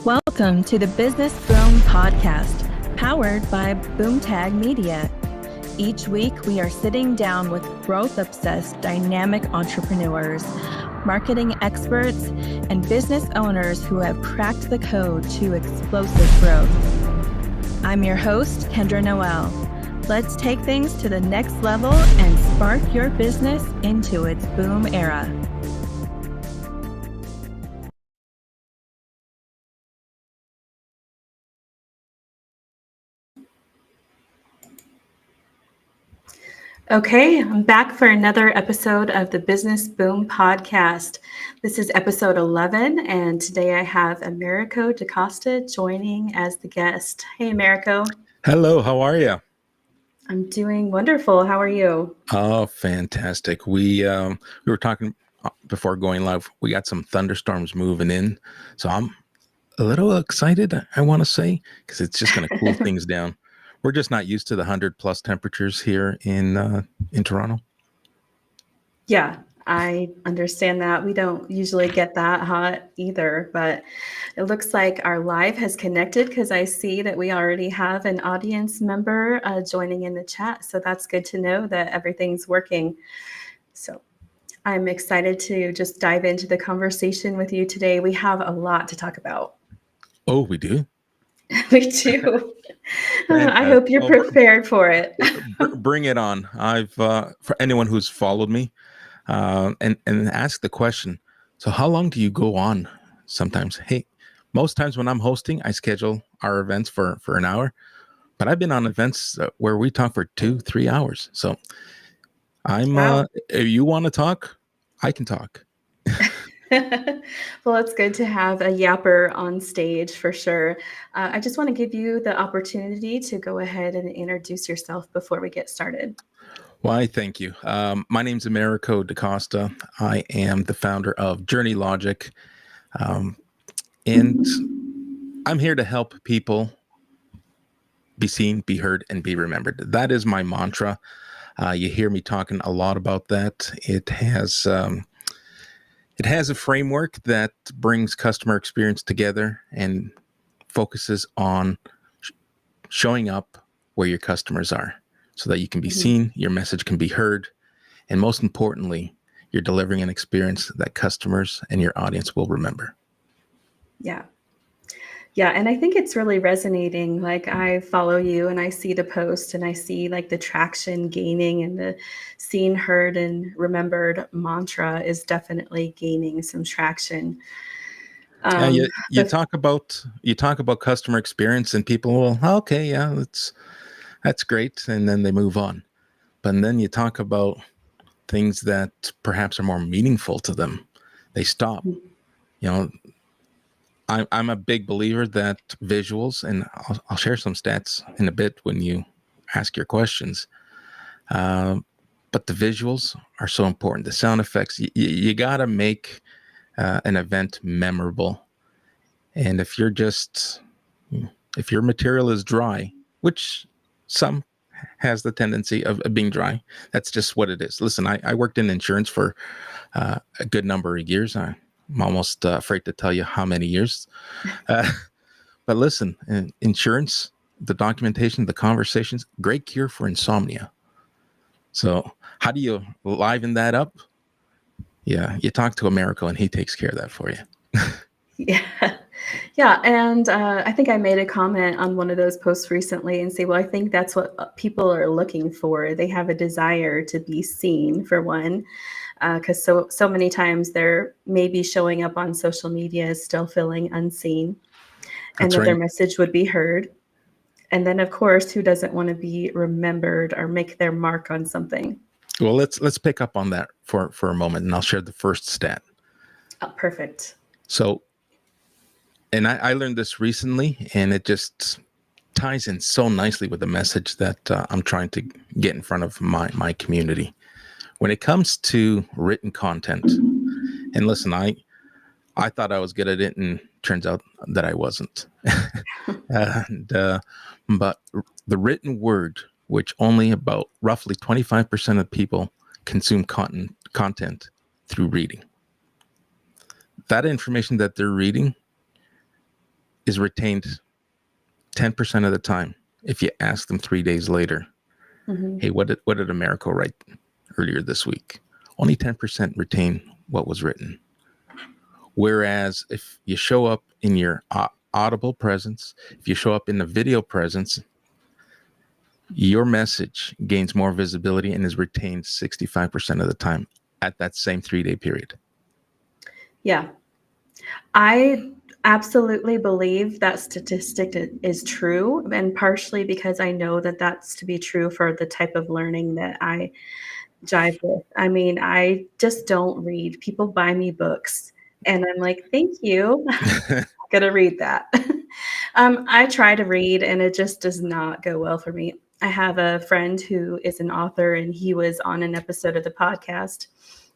Welcome to the Business Boom Podcast, powered by Boomtag Media. Each week, we are sitting down with growth-obsessed, dynamic entrepreneurs, marketing experts, and business owners who have cracked the code to explosive growth. I'm your host, Kendra Noel. Let's take things to the next level and spark your business into its boom era. Okay, I'm back for another episode of the Business Boom Podcast. This is episode 11, and today I have Americo Da Costa joining as the guest. Hey, Americo. Hello, how are you? I'm doing wonderful. How are you? Oh, fantastic. We were talking before going live. We got some thunderstorms moving in, so I'm a little excited, I want to say, because it's just going to cool things down. We're just not used to the 100+ temperatures here in Toronto. Yeah, I understand that. We don't usually get that hot either, but it looks like our live has connected because I see that we already have an audience member joining in the chat. So that's good to know that everything's working. So I'm excited to just dive into the conversation with you today. We have a lot to talk about. Oh, we do? We do. I hope you're prepared for it. Bring it on. I've for anyone who's followed me and ask the question, so how long do you go on sometimes? Hey, most times when I'm hosting, I schedule our events for an hour, but I've been on events where we talk for 2-3 hours. So I'm Wow. if you want to talk, I can talk. Well, it's good to have a yapper on stage for sure. I just want to give you the opportunity to go ahead and introduce yourself before we get started. Why, thank you. My name's Americo Da Costa. I am the founder of Journey Logic, and I'm here to help people be seen, be heard, and be remembered. That is my mantra. You hear me talking a lot about that. It has a framework that brings customer experience together and focuses on showing up where your customers are so that you can be seen, your message can be heard, and most importantly, you're delivering an experience that customers and your audience will remember. Yeah. Yeah, and I think it's really resonating. Like, I follow you and I see the post and I see like the traction gaining, and the seen, heard, and remembered mantra is definitely gaining some traction. Yeah, you talk about customer experience and people will, okay, yeah, that's great, and then they move on. But then you talk about things that perhaps are more meaningful to them. They stop. I'm a big believer that visuals, and I'll share some stats in a bit when you ask your questions. But the visuals are so important. The sound effects, you got to make an event memorable. And if your material is dry, which some has the tendency of being dry, that's just what it is. Listen, I worked in insurance for a good number of years. I'm almost afraid to tell you how many years. But listen, insurance, the documentation, the conversations, great cure for insomnia. So how do you liven that up? Yeah, you talk to Americo and he takes care of that for you. Yeah. Yeah. And I think I made a comment on one of those posts recently and say, well, I think that's what people are looking for. They have a desire to be seen, for one, because so many times they're maybe showing up on social media still feeling unseen, and That's that right. their message would be heard. And then, of course, who doesn't want to be remembered or make their mark on something? Well, let's pick up on that for a moment, and I'll share the first stat. Oh, perfect. So, and I learned this recently, and it just ties in so nicely with the message that I'm trying to get in front of my community. When it comes to written content, and listen, I thought I was good at it, and turns out that I wasn't. But the written word, which only about roughly 25% of people consume content through reading. That information that they're reading is retained 10% of the time if you ask them 3 days later, hey, what did Americo write earlier this week? Only 10% retain what was written. Whereas if you show up in your audible presence, if you show up in the video presence, your message gains more visibility and is retained 65% of the time at that same 3-day period. Yeah. I absolutely believe that statistic is true, and partially because I know that that's to be true for the type of learning that I jive with. I mean, I just don't read. People buy me books, and I'm like, thank you. I'm going to read that. I try to read, and it just does not go well for me. I have a friend who is an author, and he was on an episode of the podcast,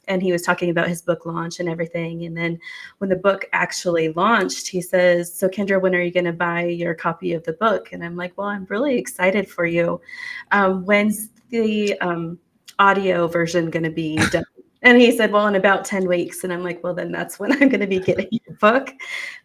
and he was talking about his book launch and everything. And then when the book actually launched, he says, so Kendra, when are you going to buy your copy of the book? And I'm like, well, I'm really excited for you. When's the audio version going to be done? And he said, well, in about 10 weeks. And I'm like, well, then that's when I'm going to be getting your book.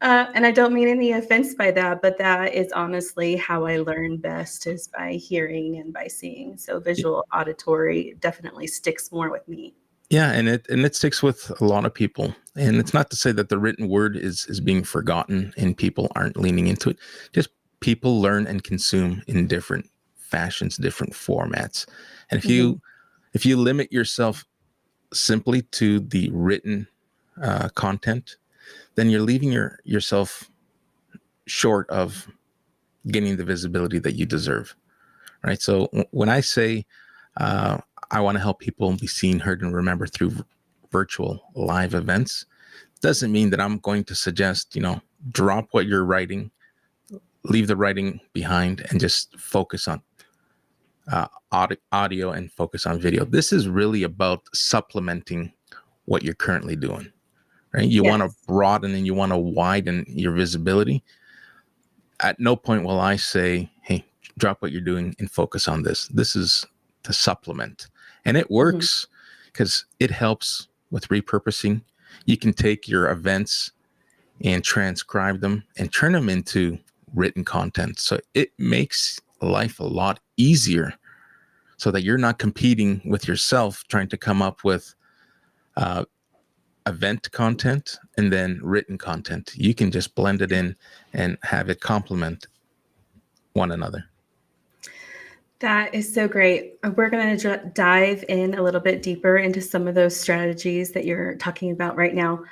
And I don't mean any offense by that, but that is honestly how I learn best, is by hearing and by seeing. So visual auditory definitely sticks more with me. Yeah, and it sticks with a lot of people. And it's not to say that the written word is being forgotten and people aren't leaning into it. Just people learn and consume in different fashions, different formats. And if you limit yourself simply to the written content, then you're leaving yourself short of getting the visibility that you deserve, right? So when I say I want to help people be seen, heard, and remembered through virtual live events, doesn't mean that I'm going to suggest, drop what you're writing, leave the writing behind, and just focus on audio and focus on video. This is really about supplementing what you're currently doing, right? You want to broaden and you want to widen your visibility. At no point will I say, hey, drop what you're doing and focus on this. This is to supplement. And it works because it helps with repurposing. You can take your events and transcribe them and turn them into written content. So it makes life a lot easier, so that you're not competing with yourself trying to come up with event content and then written content. You can just blend it in and have it complement one another. That is so great. We're going to dive in a little bit deeper into some of those strategies that you're talking about right now.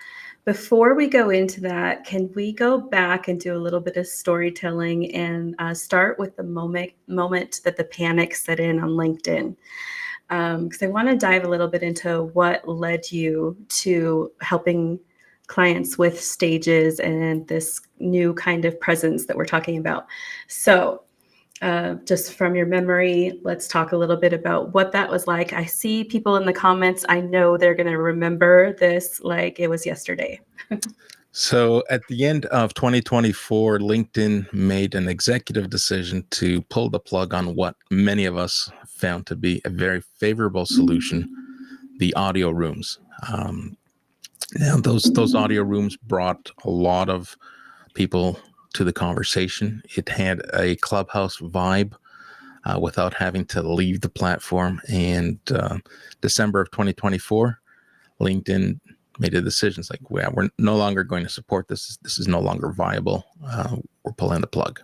Before we go into that, can we go back and do a little bit of storytelling and start with the moment that the panic set in on LinkedIn? Because I want to dive a little bit into what led you to helping clients with stages and this new kind of presence that we're talking about. So just from your memory, let's talk a little bit about what that was like. I see people in the comments. I know they're going to remember this like it was yesterday. So at the end of 2024, LinkedIn made an executive decision to pull the plug on what many of us found to be a very favorable solution, the audio rooms. Now, those audio rooms brought a lot of people to the conversation. It had a Clubhouse vibe without having to leave the platform. And December of 2024, LinkedIn made a decision. It's like, well, we're no longer going to support this. This is no longer viable. We're pulling the plug.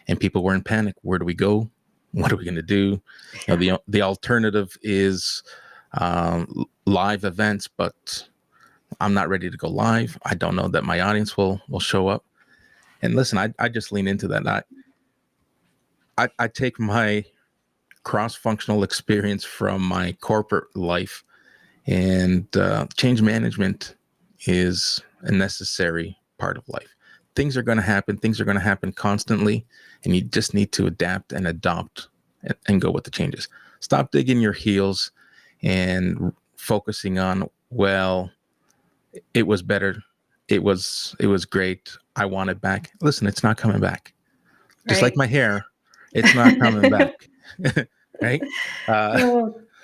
And people were in panic. Where do we go? What are we going to do? The alternative is live events, but I'm not ready to go live. I don't know that my audience will show up. And listen, I just lean into that. I take my cross-functional experience from my corporate life, and change management is a necessary part of life. Things are going to happen. Things are going to happen constantly, and you just need to adapt and adopt and go with the changes. Stop digging your heels and focusing on, well, it was better. It was great. I want it back. Listen, it's not coming back. Just like my hair, it's not coming back. Right?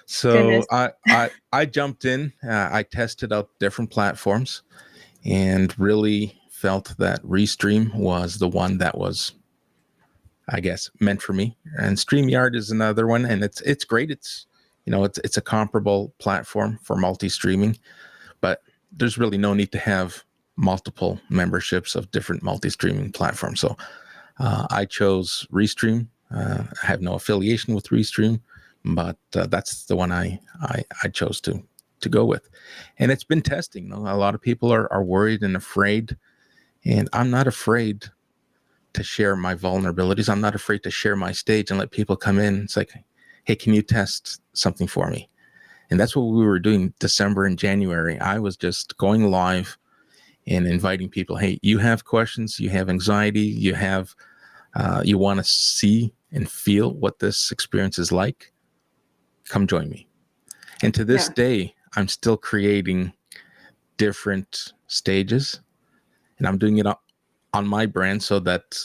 So I jumped in. I tested out different platforms and really felt that Restream was the one that was, I guess, meant for me. And StreamYard is another one, and it's great. It's a comparable platform for multi-streaming, but there's really no need to have multiple memberships of different multi-streaming platforms. So I chose Restream. I have no affiliation with Restream, but that's the one I chose to go with. And it's been testing. A lot of people are worried and afraid, and I'm not afraid to share my vulnerabilities. I'm not afraid to share my stage and let people come in. It's like, hey, can you test something for me? And that's what we were doing December and January. I was just going live and inviting people. Hey, you have questions, you have anxiety, you want to see and feel what this experience is like. Come join me. And to this day, I'm still creating different stages, and I'm doing it on my brand so that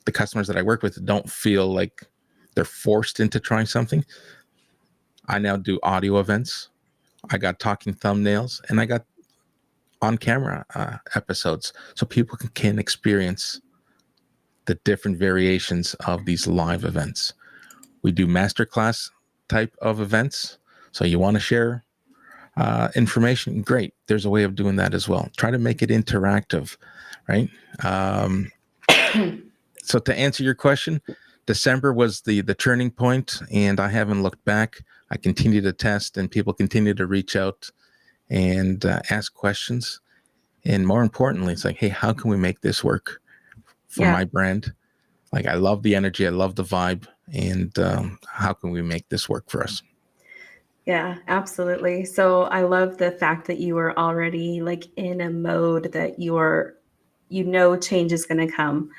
the customers that I work with don't feel like they're forced into trying something. I now do audio events. I got talking thumbnails, and I got on-camera episodes so people can experience the different variations of these live events. We do masterclass type of events. So you want to share information? Great. There's a way of doing that as well. Try to make it interactive, right? So to answer your question, December was the turning point, and I haven't looked back. I continue to test, and people continue to reach out and ask questions. And more importantly, it's like, hey, how can we make this work for my brand? Like, I love the energy, I love the vibe, and how can we make this work for us? Yeah, absolutely. So I love the fact that you were already like in a mode that change is going to come,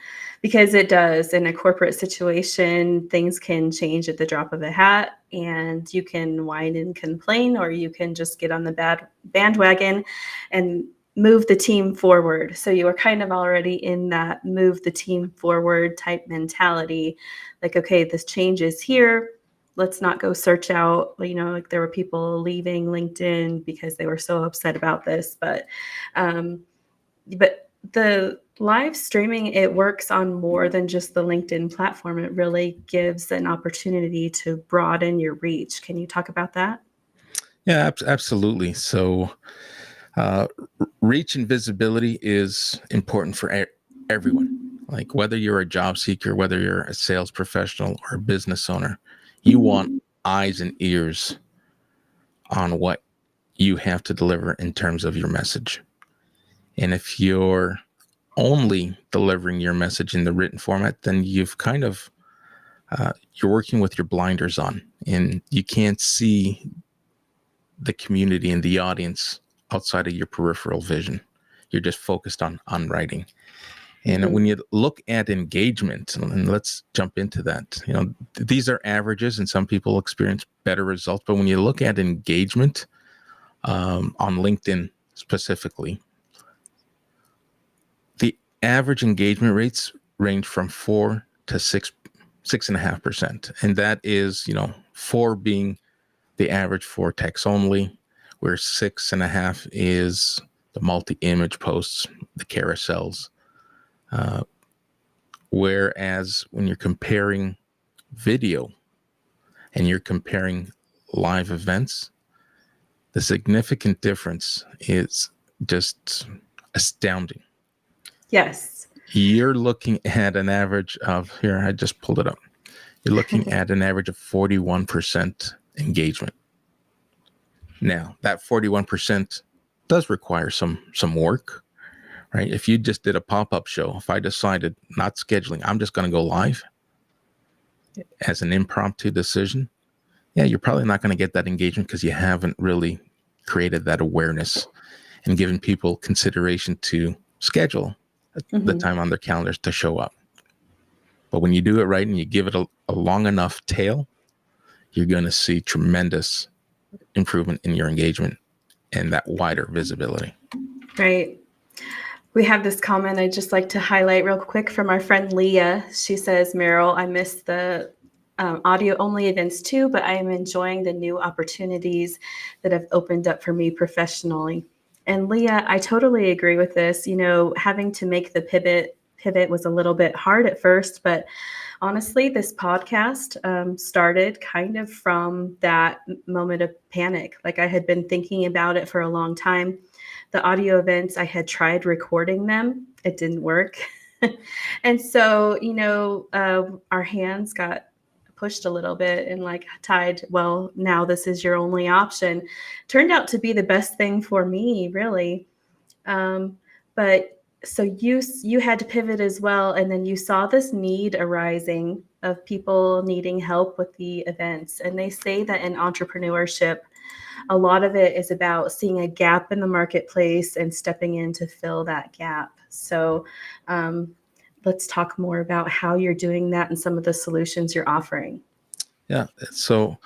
because it does. In a corporate situation, things can change at the drop of a hat, and you can whine and complain, or you can just get on the bandwagon and move the team forward. So you are kind of already in that move the team forward type mentality. Like, okay, this change is here. Let's not go search out, like there were people leaving LinkedIn because they were so upset about this. But the live streaming, it works on more than just the LinkedIn platform. It really gives an opportunity to broaden your reach. Can you talk about that? Yeah, absolutely. So reach and visibility is important for everyone. Like, whether you're a job seeker, whether you're a sales professional or a business owner, you want eyes and ears on what you have to deliver in terms of your message. And if you're only delivering your message in the written format, then you've kind of, you're working with your blinders on, and you can't see the community and the audience outside of your peripheral vision. You're just focused on writing. And when you look at engagement, and let's jump into that, these are averages, and some people experience better results. But when you look at engagement on LinkedIn specifically, the average engagement rates range from 4 to 6.5%. And that is, 4 being the average for text only, where 6.5 is the multi-image posts, the carousels. Whereas when you're comparing video and you're comparing live events, the significant difference is just astounding. Yes. You're looking at an average of, here, I just pulled it up. You're looking at an average of 41% engagement. Now, that 41% does require some work, right? If you just did a pop-up show, if I decided not scheduling, I'm just going to go live as an impromptu decision, you're probably not going to get that engagement because you haven't really created that awareness and given people consideration to schedule the time on their calendars to show up. But when you do it right and you give it a long enough tail, you're going to see tremendous improvement in your engagement and that wider visibility. Right. We have this comment I'd just like to highlight real quick from our friend Leah. She says, Meryl, I missed the audio only events too, but I am enjoying the new opportunities that have opened up for me professionally. And Leah, I totally agree with this. Having to make the pivot was a little bit hard at first, but honestly, this podcast started kind of from that moment of panic. Like, I had been thinking about it for a long time. The audio events, I had tried recording them. It didn't work. And so, our hands got pushed a little bit and like tied, well, now this is your only option. Turned out to be the best thing for me, really. But so you had to pivot as well, and then you saw this need arising of people needing help with the events. And they say that in entrepreneurship, a lot of it is about seeing a gap in the marketplace and stepping in to fill that gap. So let's talk more about how you're doing that and some of the solutions you're offering. Yeah. So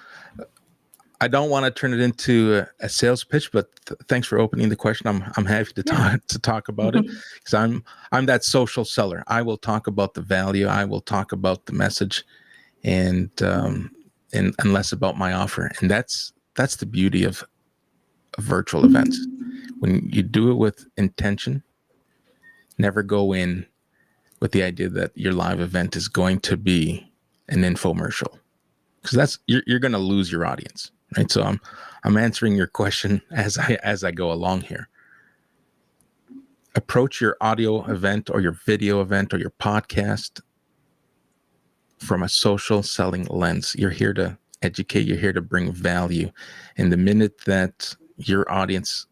I don't want to turn it into a sales pitch, but thanks for opening the question. I'm happy to talk about it, because I'm that social seller. I will talk about the value. I will talk about the message, and less about my offer. And that's the beauty of virtual events. When you do it with intention, never go in with the idea that your live event is going to be an infomercial, because that's you're going to lose your audience, right? So I'm answering your question as I go along here. Approach your audio event or your video event or your podcast from a social selling lens. You're here to educate, you're here to bring value. And the minute that your audience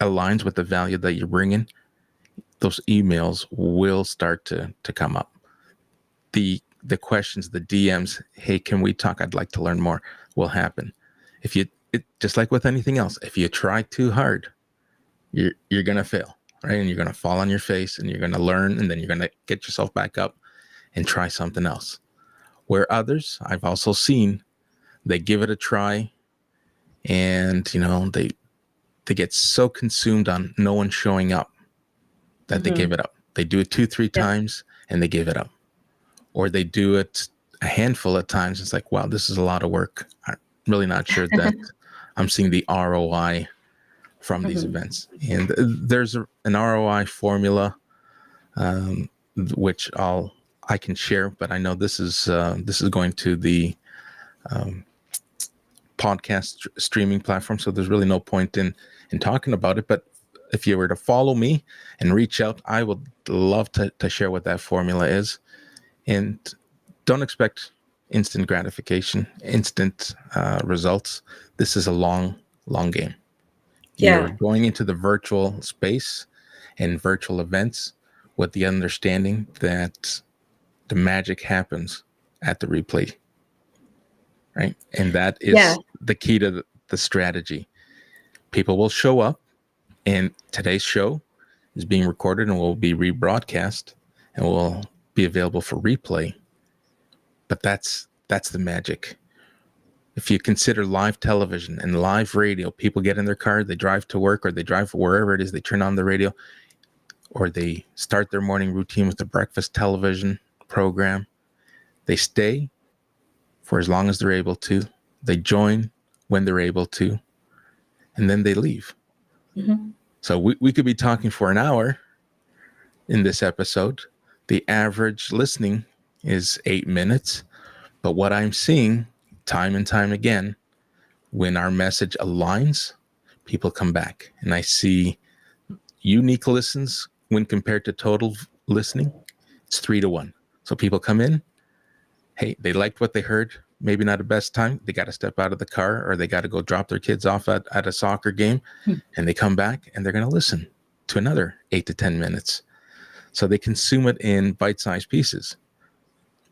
aligns with the value that you're bringing, those emails will start to come up. The questions, the DMs, hey, can we talk? I'd like to learn more, will happen. If you, just like with anything else, if you try too hard, you're going to fail, right? And you're going to fall on your face, and you're going to learn, and then you're going to get yourself back up and try something else. Where others, I've also seen, they give it a try, and they get so consumed on no one showing up that they give it up. They do it 2-3 times and they give it up. Or they do it a handful of times. It's like, wow, this is a lot of work. I'm really not sure that I'm seeing the ROI from these events. And there's an ROI formula, which I can share, but I know this is going to the podcast streaming platform, so there's really no point in talking about it. But if you were to follow me and reach out, I would love to share what that formula is. And don't expect instant gratification, instant results. This is a long game. You're going into the virtual space and virtual events with the understanding that the magic happens at the replay, right? And that is the key to the strategy. People will show up, and today's show is being recorded and will be rebroadcast and will be available for replay. But that's the magic. If you consider live television and live radio, people get in their car, they drive to work, or they drive wherever it is, they turn on the radio, or they start their morning routine with the breakfast television program. They stay for as long as they're able to. They join when they're able to, and then they leave. So we could be talking for an hour in this episode. The average listening is 8 minutes. But what I'm seeing time and time again, when our message aligns, people come back. And I see unique listens when compared to total listening, it's 3-1. So people come in, hey, they liked what they heard, maybe not the best time. They got to step out of the car, or they got to go drop their kids off at a soccer game, and they come back and they're going to listen to another 8 to 10 minutes. So they consume it in bite-sized pieces.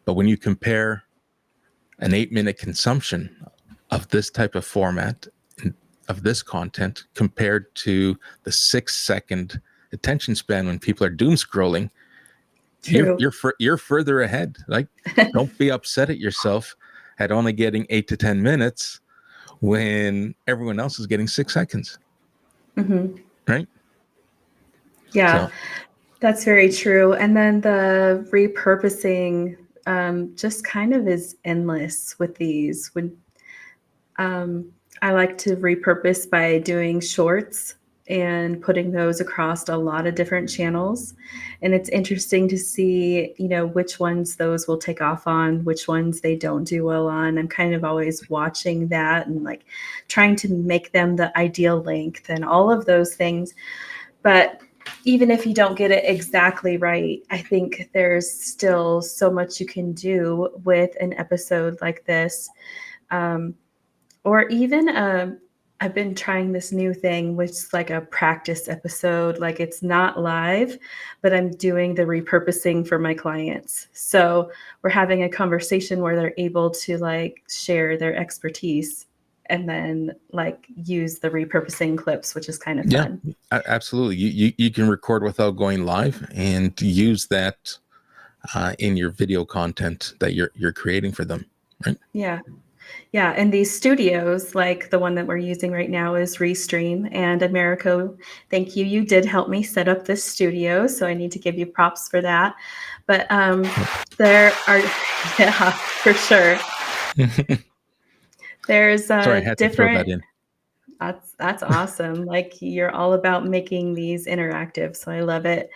But when you compare an 8-minute consumption of this type of format, of this content, compared to the 6-second attention span when people are doom scrolling, you're further ahead. Like, don't be upset at yourself at only getting 8 to 10 minutes when everyone else is getting 6 seconds. Right? Yeah, so that's very true. And then the repurposing just kind of is endless with these. When I like to repurpose by doing shorts and putting those across a lot of different channels. And it's interesting to see, which ones those will take off on, which ones they don't do well on. I'm kind of always watching that and like trying to make them the ideal length and all of those things. But even if you don't get it exactly right, I think there's still so much you can do with an episode like this. Or even I've been trying this new thing, which is like a practice episode. Like it's not live, but I'm doing the repurposing for my clients. So we're having a conversation where they're able to like share their expertise and then like use the repurposing clips, which is kind of fun. Yeah, absolutely. You can record without going live and use that in your video content that you're creating for them, right? Yeah. Yeah, and these studios, like the one that we're using right now is Restream. And Americo, thank you. You did help me set up this studio, so I need to give you props for that. But there are, yeah, for sure. There's Sorry, I had to throw that in. That's awesome. Like you're all about making these interactive, so I love it.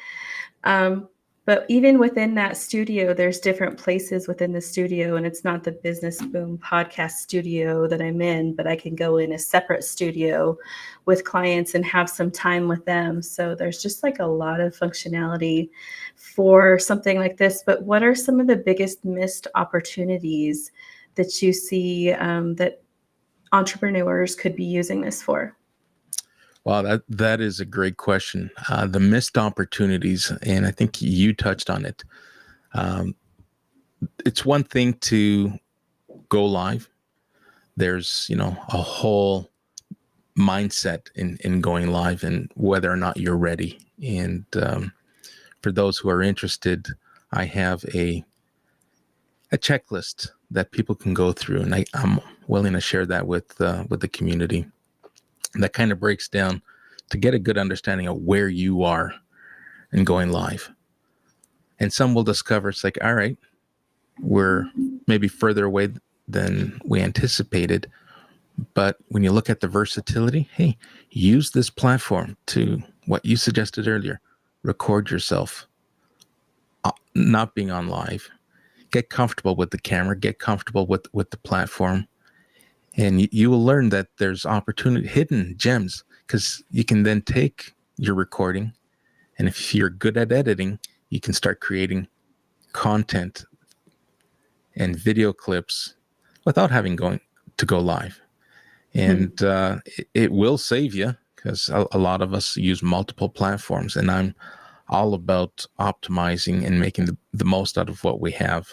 But even within that studio, there's different places within the studio, and it's not the Business Boom podcast studio that I'm in, but I can go in a separate studio with clients and have some time with them. So there's just like a lot of functionality for something like this. But what are some of the biggest missed opportunities that you see that entrepreneurs could be using this for? Wow, that is a great question. The missed opportunities, and I think you touched on it. It's one thing to go live. There's, a whole mindset in going live and whether or not you're ready. And for those who are interested, I have a checklist that people can go through, and I'm willing to share that with the community. That kind of breaks down to get a good understanding of where you are in going live. And some will discover it's like, all right, we're maybe further away than we anticipated. But when you look at the versatility, hey, use this platform to what you suggested earlier, record yourself, not being on live, get comfortable with the camera, get comfortable with the platform. And you will learn that there's opportunity, hidden gems, because you can then take your recording, and if you're good at editing, you can start creating content and video clips without having to go live. And it will save you, because a lot of us use multiple platforms, and I'm all about optimizing and making the most out of what we have.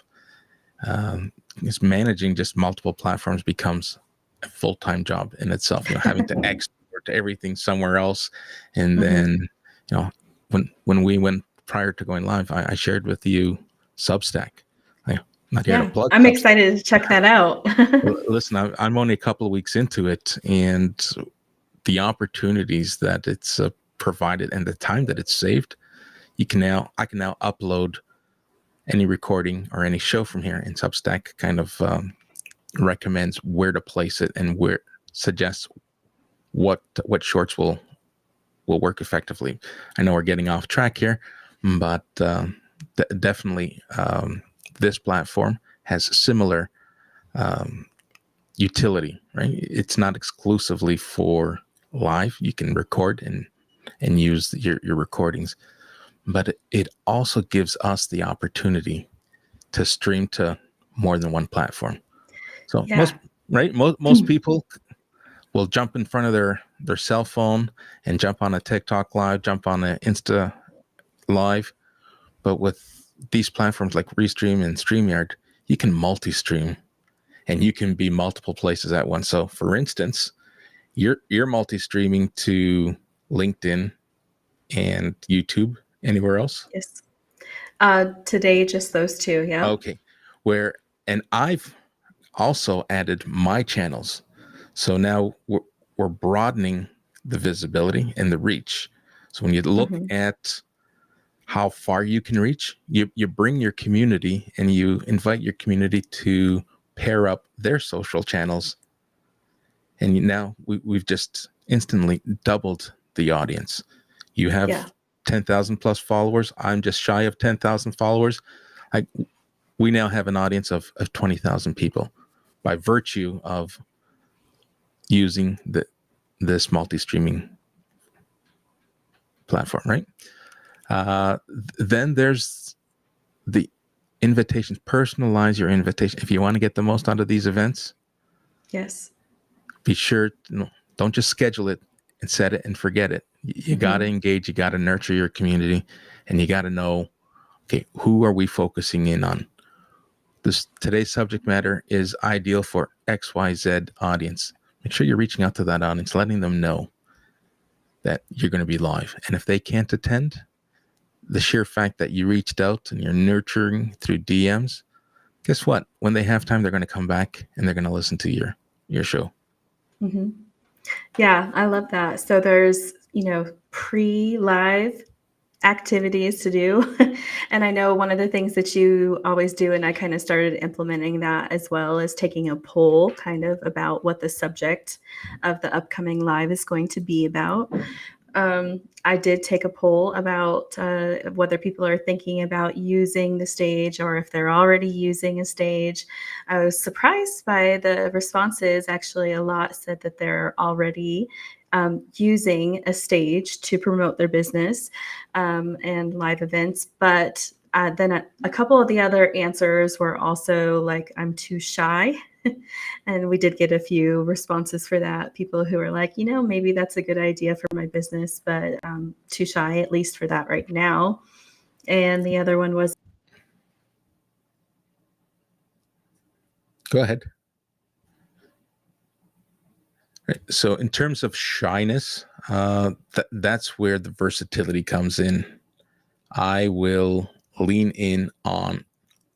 Because managing just multiple platforms becomes a full-time job in itself, having to export everything somewhere else. And then, when we went prior to going live, I shared with you Substack. I'm not here to plug. I'm Substack. excited to check that out. Listen, I'm only a couple of weeks into it, and the opportunities that it's provided and the time that it's saved, I can now upload any recording or any show from here, and Substack kind of recommends where to place it and where suggests what shorts will work effectively. I know we're getting off track here, but definitely this platform has similar utility, right? It's not exclusively for live. You can record and use your recordings, but it also gives us the opportunity to stream to more than one platform. So most people will jump in front of their cell phone and jump on a TikTok live, jump on an Insta live. But with these platforms like Restream and StreamYard, you can multi-stream and you can be multiple places at once. So for instance, you're multi-streaming to LinkedIn and YouTube. Anywhere else? Yes. Today, just those two. Yeah. Okay. And I've also added my channels. So now we're broadening the visibility and the reach. So when you look at how far you can reach, you bring your community and you invite your community to pair up their social channels. And now we've just instantly doubled the audience. You have Yeah. 10,000 plus followers. I'm just shy of 10,000 followers. We now have an audience of 20,000 people by virtue of using this multi-streaming platform, right? Then there's the invitations. Personalize your invitation. If you want to get the most out of these events, Yes. be sure, don't just schedule it and set it and forget it. You got to engage, you got to nurture your community, and you got to know, okay, who are we focusing in on? Today's subject matter is ideal for XYZ audience. Make sure you're reaching out to that audience, letting them know that you're going to be live. And if they can't attend, the sheer fact that you reached out and you're nurturing through DMs, guess what? When they have time, they're going to come back and they're going to listen to your show. Mm-hmm. Yeah, I love that. So there's, pre-live activities to do. And I know one of the things that you always do, and I kind of started implementing that as well, is taking a poll kind of about what the subject of the upcoming live is going to be about. I did take a poll about whether people are thinking about using the stage or if they're already using a stage. I was surprised by the responses. Actually, a lot said that they're already using a stage to promote their business and live events. But then a couple of the other answers were also like, I'm too shy. And we did get a few responses for that. People who are like, maybe that's a good idea for my business, but too shy, at least for that right now. And the other one was. Go ahead. Right. So in terms of shyness, that's where the versatility comes in. I will lean in on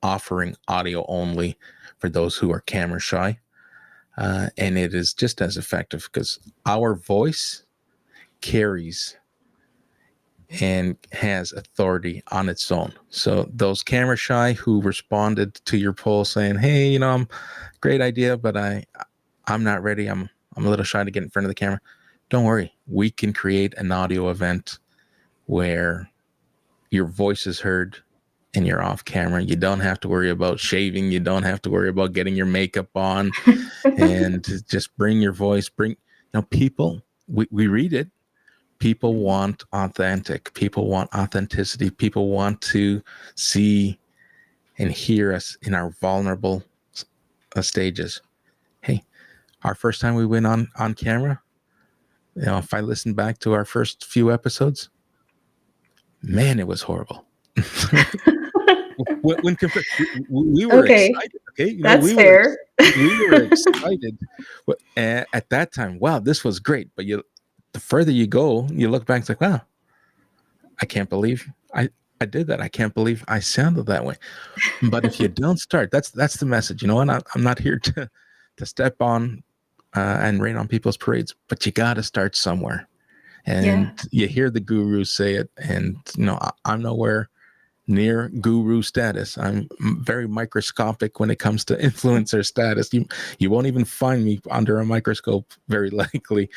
offering audio only for those who are camera shy. And it is just as effective because our voice carries and has authority on its own. So those camera shy who responded to your poll saying, hey, great idea, but I'm not ready. I'm a little shy to get in front of the camera. Don't worry. We can create an audio event where your voice is heard and you're off camera. You don't have to worry about shaving. You don't have to worry about getting your makeup on and just bring your voice. People, we read it. People want authentic. People want authenticity. People want to see and hear us in our vulnerable stages. Hey, our first time we went on camera, if I listen back to our first few episodes, man, it was horrible. when we were Okay, excited. Okay, that's fair. We were excited at that time. Wow, this was great. But the further you go, you look back, it's like, wow, I can't believe I did that. I can't believe I sounded that way. But if you don't start, that's the message. And I'm not here to step on and rain on people's parades, but you got to start somewhere. And you hear the gurus say it, and I'm nowhere near guru status. I'm very microscopic when it comes to influencer status. You won't even find me under a microscope, very likely,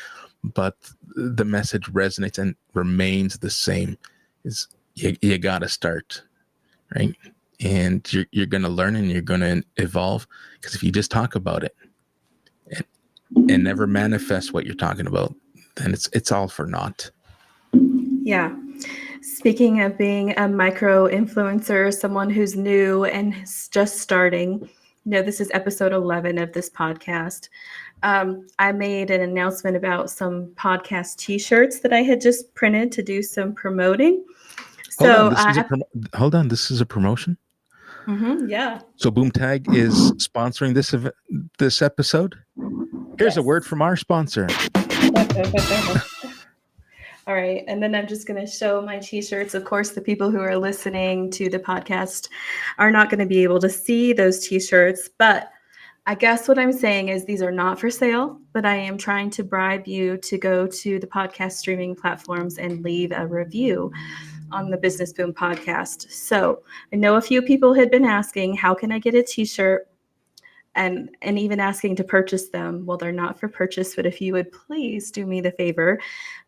but the message resonates and remains the same. Is you got to start, right? And you're going to learn and you're going to evolve, because if you just talk about it and never manifest what you're talking about, then it's all for naught. Yeah. Speaking of being a micro influencer, someone who's new and just starting, this is episode 11 of this podcast. I made an announcement about some podcast t-shirts that I had just printed to do some promoting. Hold on, this is a promotion? Yeah. So Boomtag is sponsoring this episode? Here's a word from our sponsor. All right. And then I'm just going to show my t-shirts. Of course, the people who are listening to the podcast are not going to be able to see those t-shirts, but I guess what I'm saying is these are not for sale, but I am trying to bribe you to go to the podcast streaming platforms and leave a review on the Business Boom podcast. So I know a few people had been asking, how can I get a t-shirt? and even asking to purchase them. Well, they're not for purchase, but if you would please do me the favor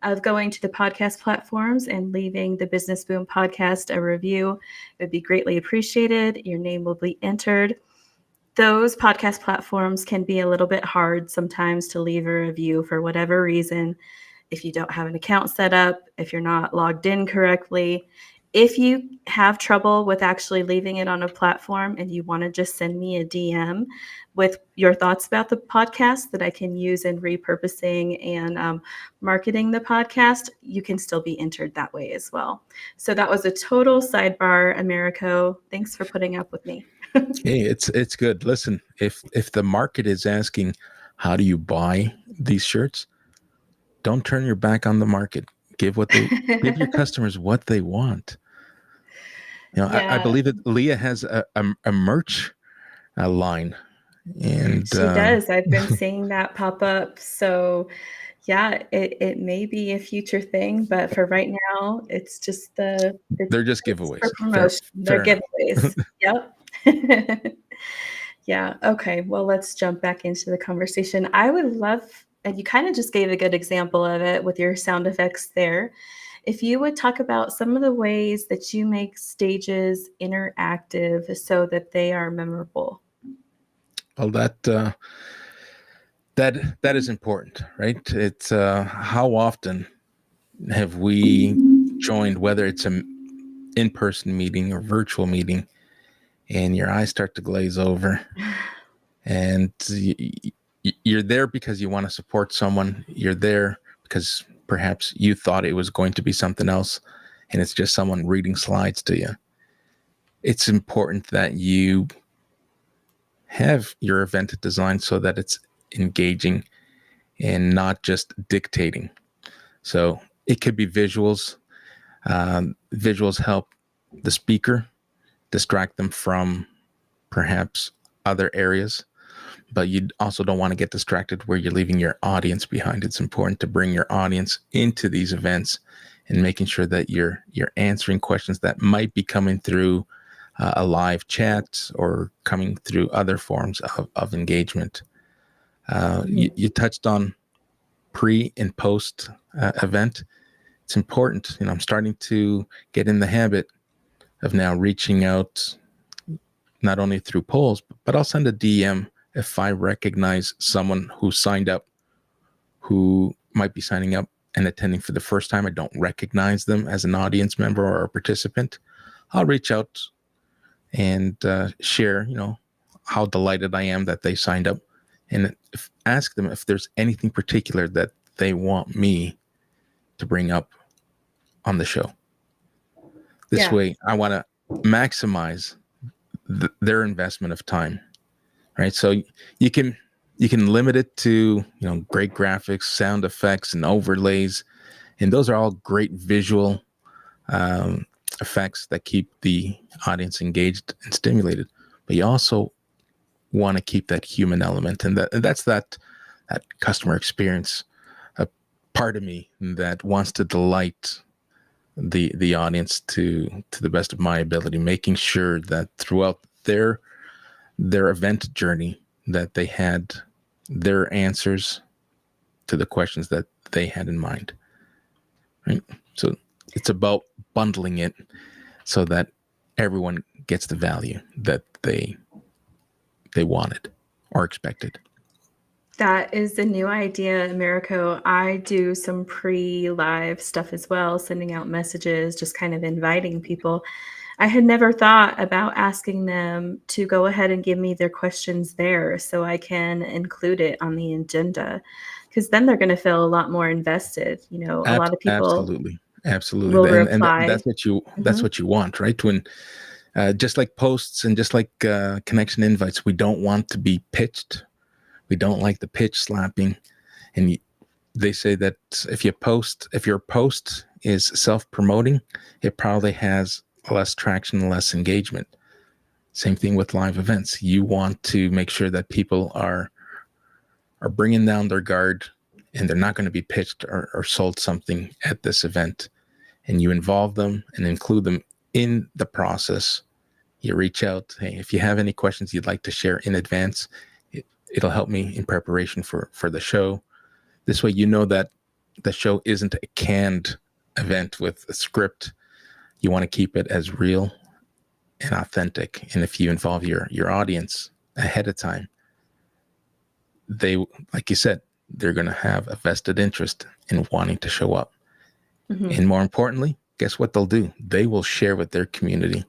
of going to the podcast platforms and leaving the Business Boom podcast a review, it would be greatly appreciated. Your name will be entered. Those podcast platforms can be a little bit hard sometimes to leave a review for whatever reason. If you don't have an account set up, if you're not logged in correctly, if you have trouble with actually leaving it on a platform and you want to just send me a DM with your thoughts about the podcast that I can use in repurposing and marketing the podcast, you can still be entered that way as well. So that was a total sidebar, Americo. Thanks for putting up with me. Hey, it's good. Listen, if the market is asking, how do you buy these shirts? Don't turn your back on the market. Give your customers what they want. I believe that Leah has a merch line, and she does. I've been seeing that pop up. So yeah, it may be a future thing, but for right now, it's just they're just giveaways. For promotion. They're giveaways. Yep. Yeah. Okay. Well, let's jump back into the conversation. I would love, and you kind of just gave a good example of it with your sound effects there. If you would talk about some of the ways that you make stages interactive so that they are memorable. Well, that is important, right? It's how often have we joined, whether it's an in-person meeting or virtual meeting, and your eyes start to glaze over, and you're there because you want to support someone. You're there because perhaps you thought it was going to be something else, and it's just someone reading slides to you. It's important that you have your event designed so that it's engaging and not just dictating. So it could be visuals. Visuals help the speaker distract them from perhaps other areas, but you also don't want to get distracted where you're leaving your audience behind. It's important to bring your audience into these events and making sure that you're answering questions that might be coming through a live chat or coming through other forms of engagement. You touched on pre and post event. It's important. I'm starting to get in the habit of now reaching out not only through polls, but I'll send a DM if I recognize someone who signed up, who might be signing up and attending for the first time. I don't recognize them as an audience member or a participant. I'll reach out and share, how delighted I am that they signed up, and ask them if there's anything particular that they want me to bring up on the show. This way, I want to maximize their investment of time, right? So you can limit it to great graphics, sound effects, and overlays, and those are all great visual effects that keep the audience engaged and stimulated. But you also want to keep that human element, and that's that customer experience, a part of me that wants to delight the audience to the best of my ability, making sure that throughout their event journey that they had their answers to the questions that they had in mind, right? So it's about bundling it so that everyone gets the value that they wanted or expected. That is a new idea, Americo. I do some pre-live stuff as well, sending out messages, just kind of inviting people. I had never thought about asking them to go ahead and give me their questions there so I can include it on the agenda, because then they're going to feel a lot more invested. A lot of people absolutely will and reply. that's what you want, right? When just like posts and just like connection invites, we don't want to be pitched. We don't like the pitch slapping. And they say that if your post is self-promoting, it probably has less traction, less engagement. Same thing with live events. You want to make sure that people are bringing down their guard, and they're not going to be pitched or sold something at this event. And you involve them and include them in the process. You reach out, hey, if you have any questions you'd like to share in advance, it'll help me in preparation for the show. This way, you know that the show isn't a canned event with a script. You want to keep it as real and authentic. And if you involve your audience ahead of time, they, like you said, they're going to have a vested interest in wanting to show up. And more importantly, guess what they'll do? They will share with their community.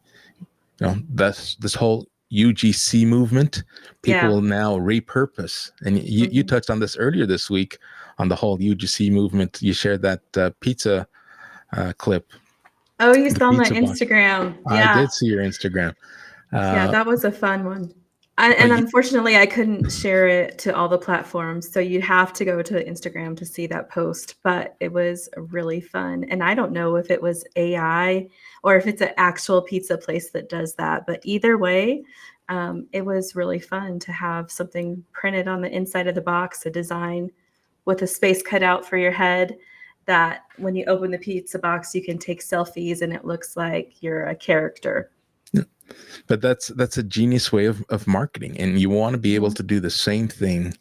You know, this whole UGC movement, people will now repurpose. And you touched on this earlier this week on the whole UGC movement. You shared that pizza clip. Oh, you saw my pizza box. Instagram. Yeah. I did see your Instagram. Yeah, that was a fun one. And unfortunately, I couldn't share it to all the platforms. So you'd have to go to Instagram to see that post. But it was really fun. And I don't know if it was AI or if it's an actual pizza place that does that. But either way, it was really fun to have something printed on the inside of the box, a design with a space cut out for your head, that when you open the pizza box, you can take selfies and it looks like you're a character. But that's a genius way of marketing, and you want to be able to do the same thing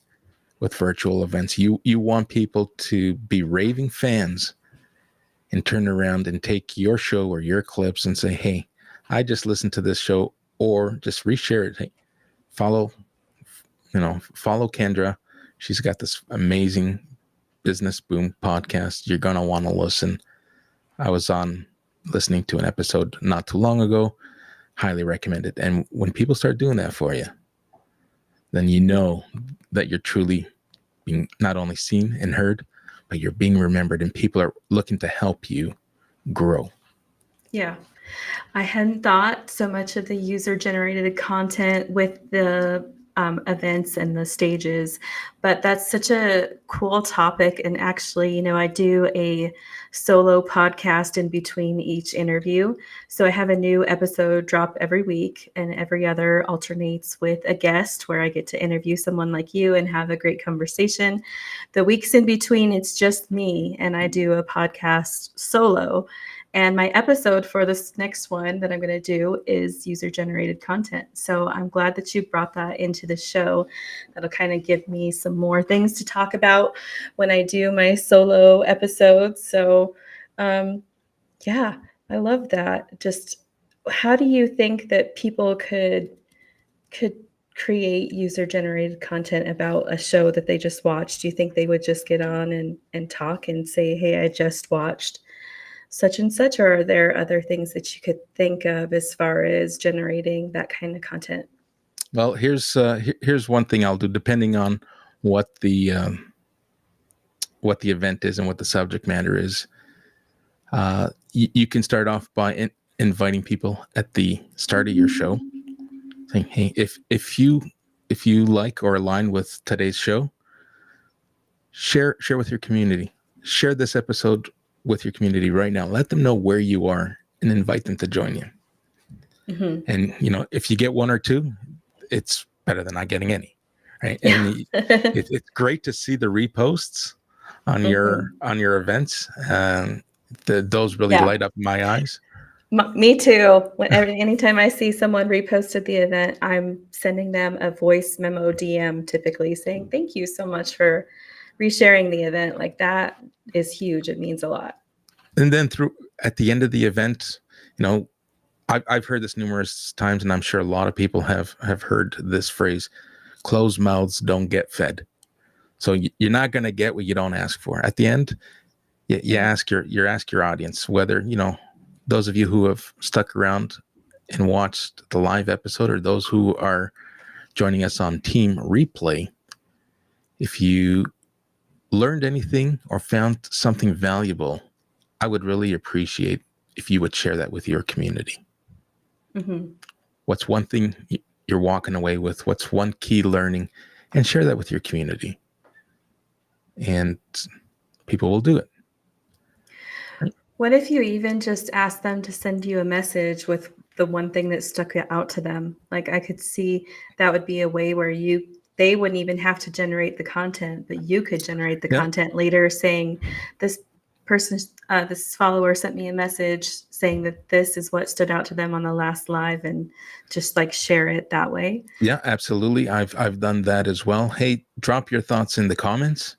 with virtual events. You want people to be raving fans and turn around and take your show or your clips and say, "Hey, I just listened to this show," or just reshare it. Hey, follow Kendra. She's got this amazing Business Boom podcast. You're gonna want to listen. I was listening to an episode not too long ago. Highly recommend it. And when people start doing that for you, then you know that you're truly being not only seen and heard, but you're being remembered, and people are looking to help you grow. Yeah. I hadn't thought so much of the user-generated content with the events and the stages, but that's such a cool topic. And actually, I do a solo podcast in between each interview. So I have a new episode drop every week, and every other alternates with a guest where I get to interview someone like you and have a great conversation. The weeks in between, it's just me, and I do a podcast solo. And my episode for this next one that I'm going to do is user-generated content. So I'm glad that you brought that into the show. That'll kind of give me some more things to talk about when I do my solo episodes. So, yeah, I love that. Just how do you think that people could create user-generated content about a show that they just watched? Do you think they would just get on and talk and say, "Hey, I just watched such and such," or are there other things that you could think of as far as generating that kind of content? Well, here's one thing I'll do, depending on what the event is and what the subject matter is. You can start off by inviting people at the start of your show, saying, "Hey, if you like or align with today's show, share with your community. Share this episode with your community right now. Let them know where you are and invite them to join you." And if you get one or two, it's better than not getting any, right? And it's great to see the reposts on your events. Those really light up my eyes. Me too. Anytime I see someone reposted the event, I'm sending them a voice memo DM, typically saying, "Thank you so much for resharing the event." Like, that is huge. It means a lot. And then at the end of the event, I've heard this numerous times, and I'm sure a lot of people have heard this phrase: "Closed mouths don't get fed." So you're not going to get what you don't ask for. At the end, you ask your audience, whether those of you who have stuck around and watched the live episode, or those who are joining us on team replay. If you learned anything or found something valuable, I would really appreciate if you would share that with your community. What's one thing you're walking away with? What's one key learning? And share that with your community. And people will do it. Right? What if you even just ask them to send you a message with the one thing that stuck out to them? Like, I could see that would be a way where they wouldn't even have to generate the content, but you could generate the content later, saying, "This person this follower sent me a message saying that this is what stood out to them on the last live, and just like share it that way. Yeah, absolutely. I've done that as well. Hey, drop your thoughts in the comments.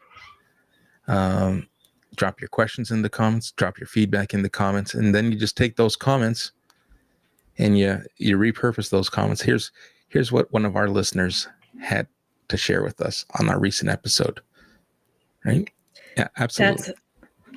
Drop your questions in the comments. Drop your feedback in the comments, and then you just take those comments and you repurpose those comments. Here's what one of our listeners had to share with us on our recent episode. Right? Yeah, absolutely. That's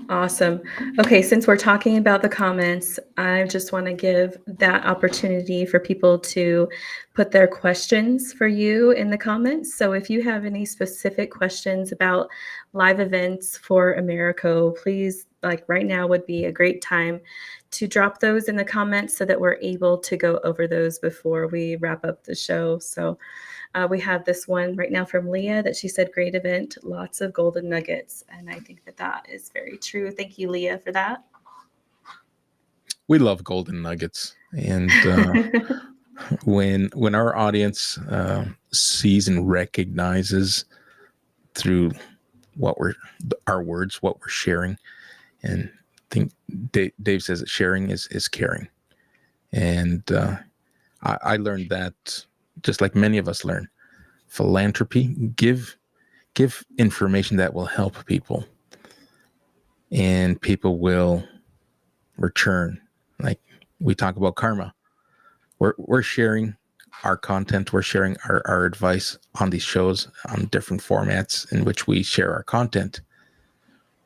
awesome. Okay, since we're talking about the comments, I just want to give that opportunity for people to put their questions for you in the comments. So if you have any specific questions about live events for Americo, please, like right now would be a great time to drop those in the comments so that we're able to go over those before we wrap up the show. So we have this one right now from Leah that she said, great event, lots of golden nuggets. And I think that that is very true. Thank you, Leah, for that. We love golden nuggets. And when our audience sees and recognizes through what our words, what we're sharing, and I think Dave says that sharing is caring. And I learned that just like many of us learn. Philanthropy, give information that will help people, and people will return. Like we talk about karma. We're sharing our content, we're sharing our advice on these shows on different formats in which we share our content.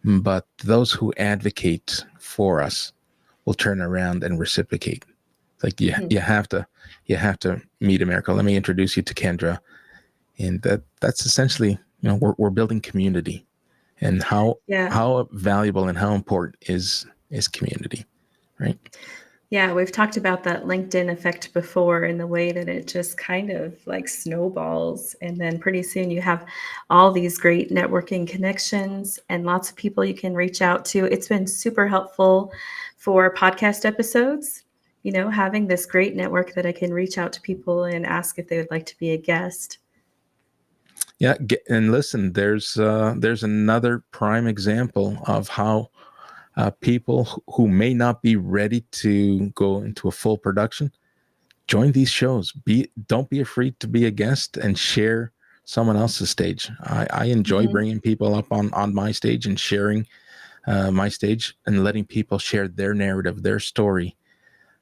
But those who advocate for us will turn around and reciprocate. Like you have to meet Americo. Let me introduce you to Kendra. And that's essentially, we're building community, and how valuable and how important is community, right? Yeah, we've talked about that LinkedIn effect before, in the way that it just kind of like snowballs. And then pretty soon you have all these great networking connections and lots of people you can reach out to. It's been super helpful for podcast episodes, having this great network that I can reach out to people and ask if they would like to be a guest. Yeah, and listen, there's another prime example of how people who may not be ready to go into a full production join these shows. Don't be afraid to be a guest and share someone else's stage. I enjoy bringing people up on my stage and sharing my stage and letting people share their narrative, their story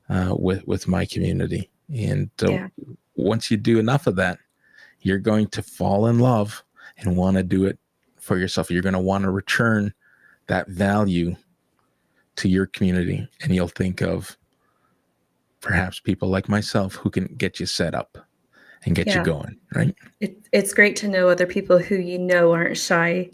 with my community. And once you do enough of that, you're going to fall in love and want to do it for yourself. You're going to want to return that value to your community, and you'll think of perhaps people like myself who can get you set up and get you going, right? It's great to know other people who aren't shy,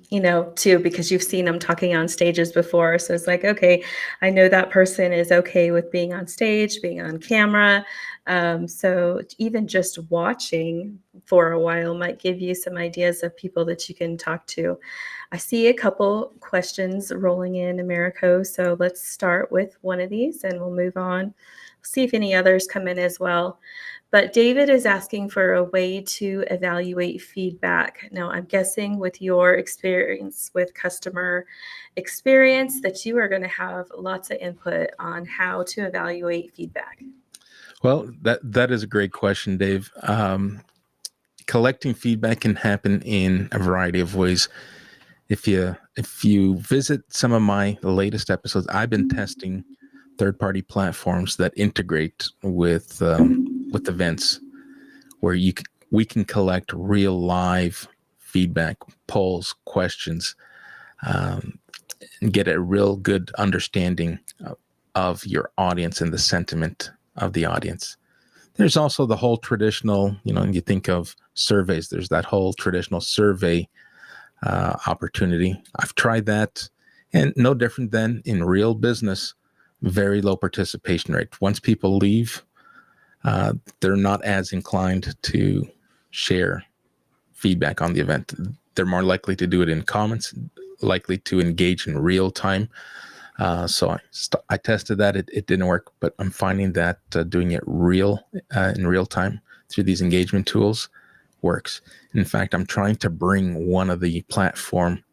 too, because you've seen them talking on stages before. So it's like, okay, I know that person is okay with being on stage, being on camera. So even just watching for a while might give you some ideas of people that you can talk to. I see a couple questions rolling in, Americo. So let's start with one of these and we'll move on. See if any others come in as well. But David is asking for a way to evaluate feedback. Now, I'm guessing with your experience with customer experience that you are going to have lots of input on how to evaluate feedback. Well, that is a great question, Dave. Collecting feedback can happen in a variety of ways. If you visit some of my latest episodes, I've been testing third-party platforms that integrate with events, where we can collect real live feedback, polls, questions, and get a real good understanding of your audience and the sentiment of the audience. There's also the whole traditional, you think of surveys. There's that whole traditional survey opportunity. I've tried that, and no different than in real business, very low participation rate. Once people leave, they're not as inclined to share feedback on the event. They're more likely to do it in comments, likely to engage in real time. So I tested that. It didn't work, but I'm finding that doing it in real time through these engagement tools works. In fact, I'm trying to bring one of the platform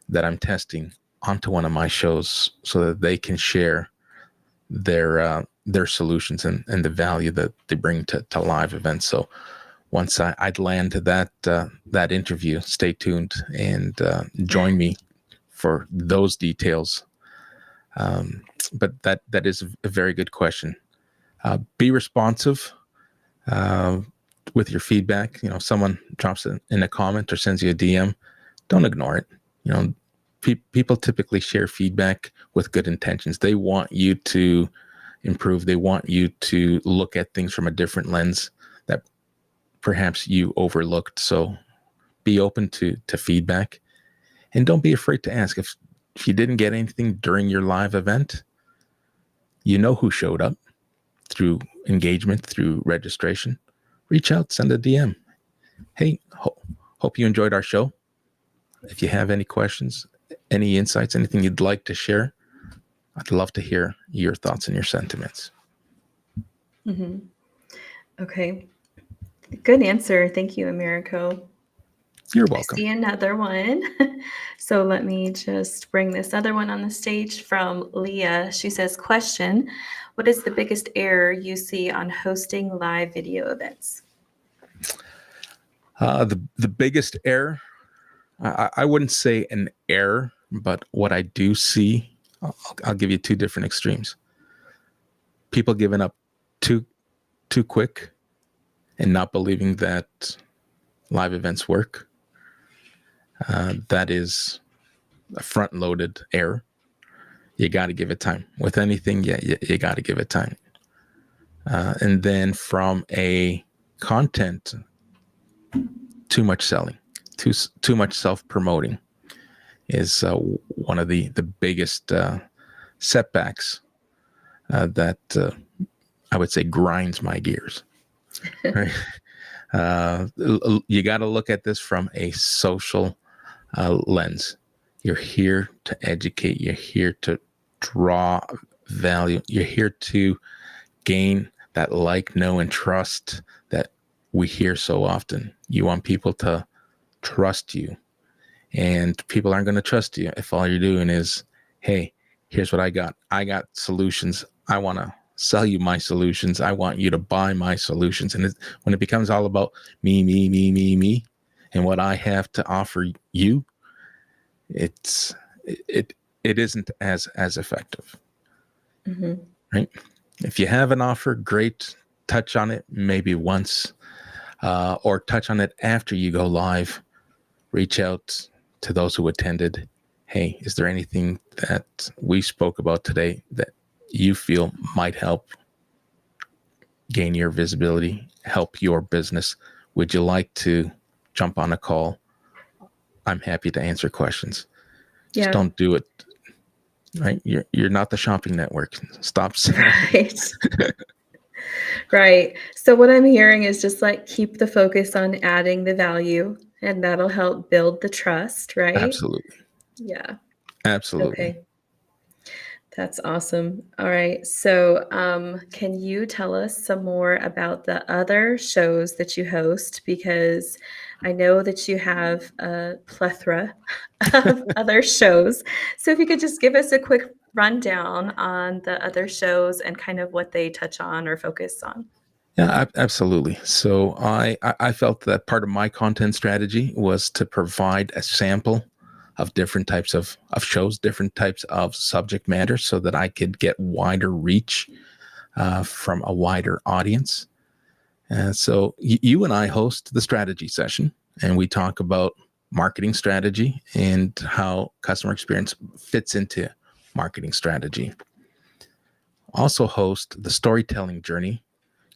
that I'm testing onto one of my shows so that they can share their solutions and the value that they bring to live events. So once I'd land that interview, stay tuned and join me for those details. But that is a very good question. Be responsive with your feedback. Someone drops it in a comment or sends you a DM, don't ignore it. People typically share feedback with good intentions. They want you to improve. They want you to look at things from a different lens that perhaps you overlooked. So be open to feedback, and don't be afraid to ask. If you didn't get anything during your live event, you know who showed up through engagement, through registration. Reach out, send a DM. Hey, hope you enjoyed our show. If you have any questions, any insights, anything you'd like to share, I'd love to hear your thoughts and your sentiments. Mm-hmm. Okay. Good answer. Thank you, Americo. You're welcome. I see another one. So let me just bring this other one on the stage from Leah. She says, question, what is the biggest error you see on hosting live video events? The biggest error, I wouldn't say an error, but what I do see, I'll give you two different extremes. People giving up too quick and not believing that live events work. That is a front-loaded error. You got to give it time. With anything, you got to give it time. And then from a content, too much selling, too much self-promoting is one of the biggest setbacks that I would say grinds my gears. Right? You got to look at this from a social lens. You're here to educate. You're here to draw value. You're here to gain that like, know, and trust that we hear so often. You want people to trust you, and people aren't going to trust you if all you're doing is, hey, here's what I got. I got solutions. I want to sell you my solutions. I want you to buy my solutions. And when it becomes all about me, and what I have to offer you, it isn't as effective. Mm-hmm. Right? If you have an offer, great. Touch on it maybe once, or touch on it after you go live. Reach out to those who attended. Hey, is there anything that we spoke about today that you feel might help gain your visibility, help your business? Would you like to jump on a call? I'm happy to answer questions. Yeah. Just don't do it. Right? You're not the shopping network. Stop selling. Right. Right. So what I'm hearing is just like keep the focus on adding the value, and that'll help build the trust, right? Absolutely. Yeah. Absolutely. Okay. That's awesome. All right. So can you tell us some more about the other shows that you host? Because I know that you have a plethora of other shows. So if you could just give us a quick rundown on the other shows and kind of what they touch on or focus on. Yeah, absolutely. So I felt that part of my content strategy was to provide a sample of different types of shows, different types of subject matter, so that I could get wider reach from a wider audience. So you and I host the strategy session, and we talk about marketing strategy and how customer experience fits into marketing strategy. Also host the storytelling journey,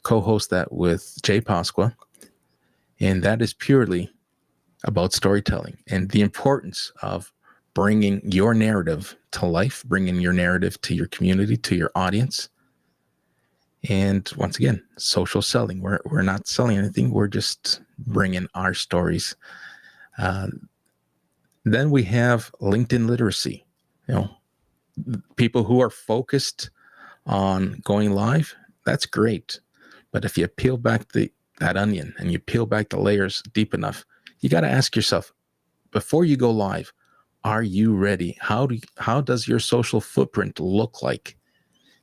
co-host that with Jay Pasqua, and that is purely about storytelling and the importance of bringing your narrative to life, bringing your narrative to your community, to your audience. And once again, social selling. We're not selling anything. We're just bringing our stories. Then we have LinkedIn literacy. People who are focused on going live, that's great. But if you peel back that onion and you peel back the layers deep enough, you got to ask yourself, before you go live, are you ready? How does your social footprint look like?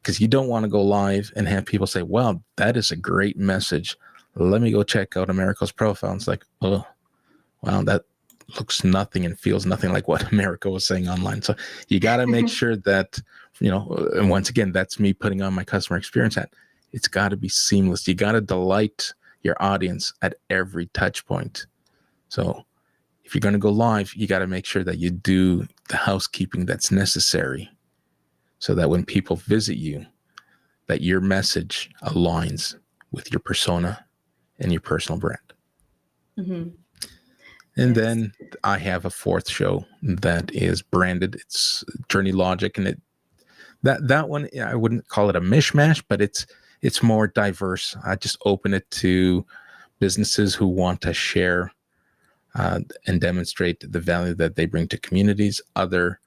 Because you don't want to go live and have people say, "Wow, that is a great message. Let me go check out Americo's profile." And it's like, oh, wow, that looks nothing and feels nothing like what America was saying online. So you got to make sure that, and once again, that's me putting on my customer experience hat. It's got to be seamless. You got to delight your audience at every touch point. So if you're going to go live, you got to make sure that you do the housekeeping that's necessary so that when people visit you, that your message aligns with your persona and your personal brand. Mm-hmm. And Yes. then I have a fourth show that is branded. It's Journey Logic, and that one, I wouldn't call it a mishmash, but it's more diverse. I just open it to businesses who want to share and demonstrate the value that they bring to communities, other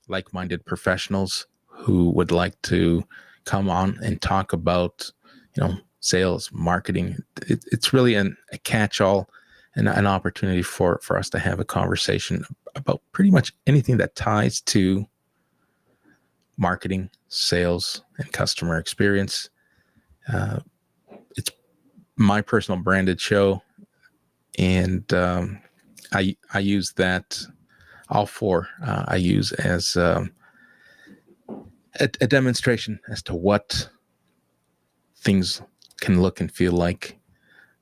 like-minded professionals who would like to come on and talk about, sales, marketing. It's really a catch-all and an opportunity for us to have a conversation about pretty much anything that ties to marketing, sales, and customer experience. It's my personal branded show, and I use that. All four I use as a demonstration as to what things can look and feel like.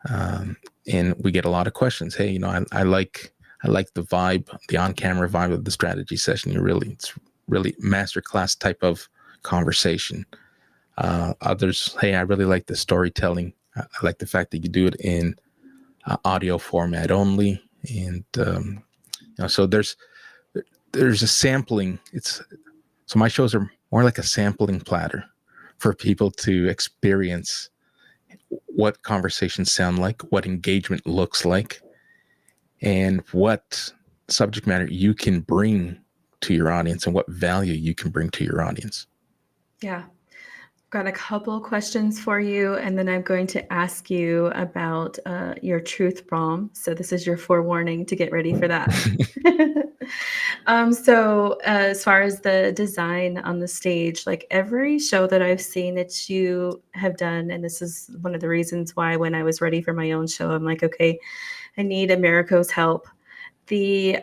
And we get a lot of questions. Hey, I like the vibe, the on-camera vibe of the strategy session. It's really masterclass type of conversation. Others, hey, I really like the storytelling. I like the fact that you do it in audio format only. And so there's a sampling. So my shows are more like a sampling platter for people to experience what conversations sound like, what engagement looks like, and what subject matter you can bring to your audience and what value you can bring to your audience. Yeah. Got a couple questions for you, and then I'm going to ask you about your truth bomb. So this is your forewarning to get ready for that. So as far as the design on the stage, like every show that I've seen that you have done, and this is one of the reasons why when I was ready for my own show, I'm like, okay, I need Americo's help. The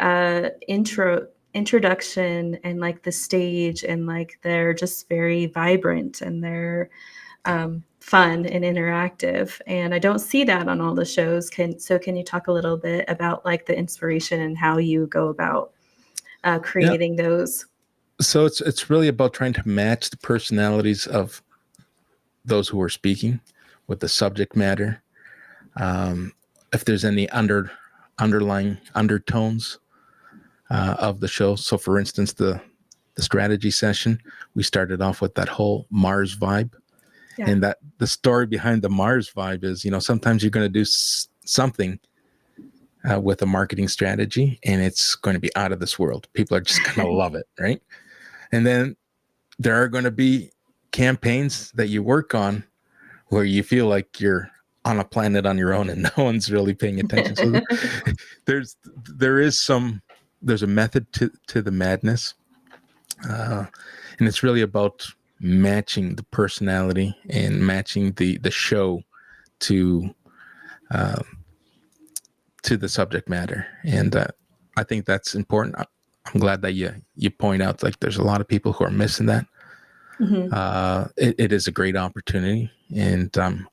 introduction and like the stage and like they're just very vibrant and they're fun and interactive, and I don't see that on all the shows. Can you talk a little bit about like the inspiration and how you go about creating those? So it's really about trying to match the personalities of those who are speaking with the subject matter. If there's any underlying undertones of the show. So for instance, the strategy session, we started off with that whole Mars vibe. Yeah. And that the story behind the Mars vibe is, sometimes you're going to do something with a marketing strategy and it's going to be out of this world. People are just going to love it, right? And then there are going to be campaigns that you work on where you feel like you're on a planet on your own and no one's really paying attention. So there's a method to the madness. And it's really about matching the personality and matching the show to the subject matter. And I think that's important. I'm glad that you point out like there's a lot of people who are missing that. Mm-hmm. It is a great opportunity, and I'm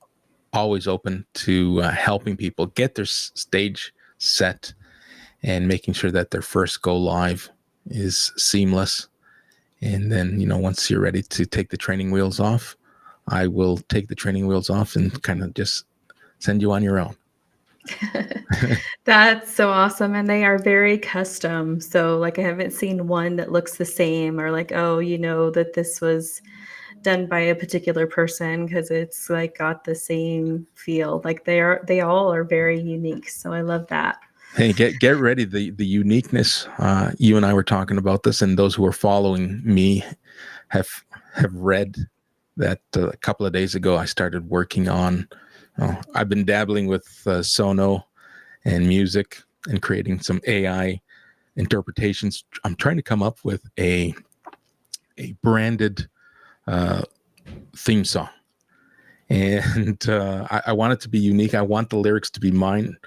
always open to helping people get their stage set and making sure that their first go live is seamless. And then, once you're ready to take the training wheels off, I will take the training wheels off and kind of just send you on your own. That's so awesome. And they are very custom. So like I haven't seen one that looks the same or like, oh, that this was done by a particular person because it's like got the same feel. Like they all are very unique. So I love that. Hey, get ready. The uniqueness. You and I were talking about this, and those who are following me have read that a couple of days ago. I started working on. I've been dabbling with Sono and music and creating some AI interpretations. I'm trying to come up with a branded theme song. And I want it to be unique. I want the lyrics to be mine.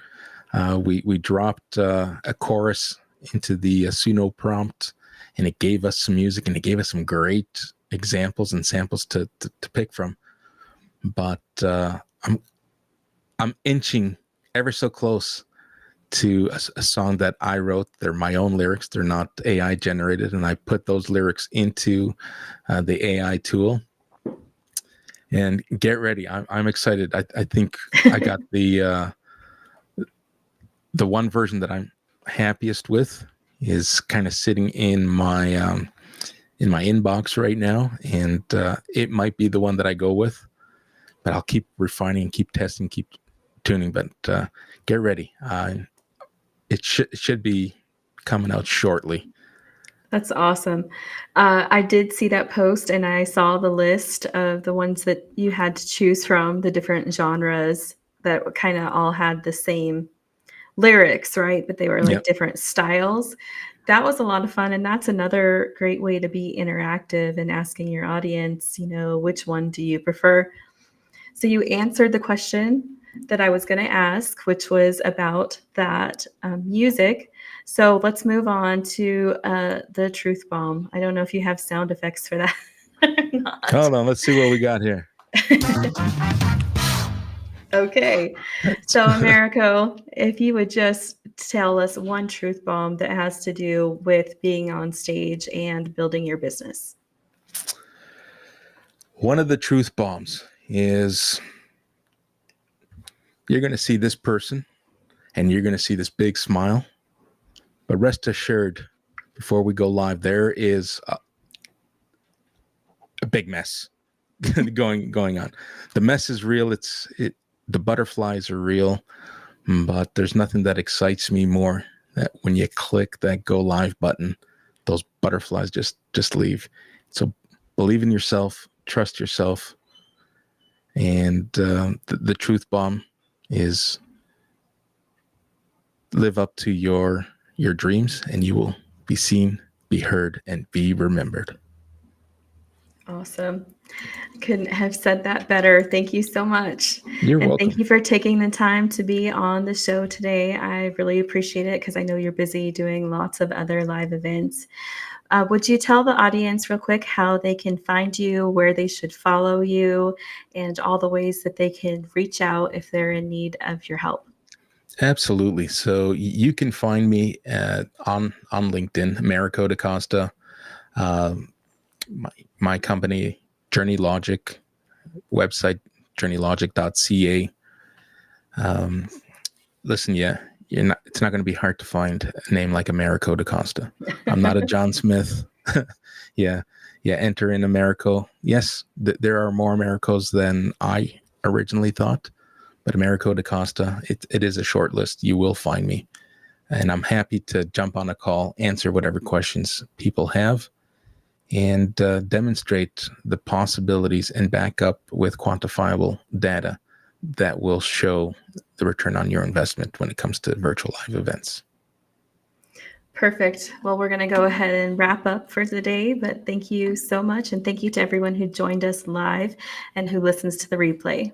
We dropped a chorus into the Suno prompt, and it gave us some music, and it gave us some great examples and samples to pick from. But I'm inching ever so close to a song that I wrote. They're my own lyrics. They're not AI generated, and I put those lyrics into the AI tool. And get ready. I'm excited. I think I got the one version that I'm happiest with is kind of sitting in my inbox right now, and it might be the one that I go with, but I'll keep refining, keep testing, keep tuning. But get ready. It should be coming out shortly. That's awesome. I did see that post, and I saw the list of the ones that you had to choose from, the different genres that kind of all had the same lyrics, right? But they were like different styles. That was a lot of fun. And that's another great way to be interactive and asking your audience, which one do you prefer? So you answered the question that I was going to ask, which was about that music. So let's move on to the truth bomb. I don't know if you have sound effects for that or not. Hold on, let's see what we got here. Okay. So Americo, if you would just tell us one truth bomb that has to do with being on stage and building your business. One of the truth bombs is you're going to see this person and you're going to see this big smile. But rest assured, before we go live, there is a big mess going on. The mess is real. The butterflies are real, but there's nothing that excites me more that when you click that go live button, those butterflies just leave. So believe in yourself, trust yourself, and the truth bomb is live up to your dreams, and you will be seen, be heard, and be remembered. Awesome. Couldn't have said that better. Thank you so much. You're welcome. Thank you for taking the time to be on the show today. I really appreciate it because I know you're busy doing lots of other live events. Would you tell the audience real quick how they can find you, where they should follow you, and all the ways that they can reach out if they're in need of your help? Absolutely. So you can find me on LinkedIn, Americo Da Costa, my company, Journey Logic, website, journeylogic.ca. Listen, it's not going to be hard to find a name like Americo Da Costa. I'm not a John Smith. Yeah. Enter in Americo. Yes, there are more Americos than I originally thought. But Americo Da Costa, it is a short list. You will find me. And I'm happy to jump on a call, answer whatever questions people have, and demonstrate the possibilities and back up with quantifiable data that will show the return on your investment when it comes to virtual live events. Perfect. Well, we're going to go ahead and wrap up for today, but thank you so much. And thank you to everyone who joined us live and who listens to the replay.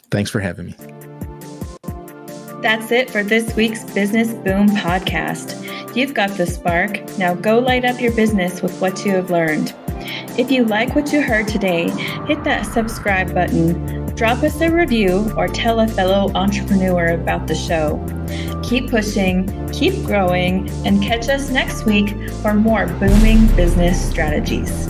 Thanks for having me. That's it for this week's Business Boom podcast. You've got the spark. Now go light up your business with what you have learned. If you like what you heard today, hit that subscribe button, drop us a review, or tell a fellow entrepreneur about the show. Keep pushing, keep growing, and catch us next week for more booming business strategies.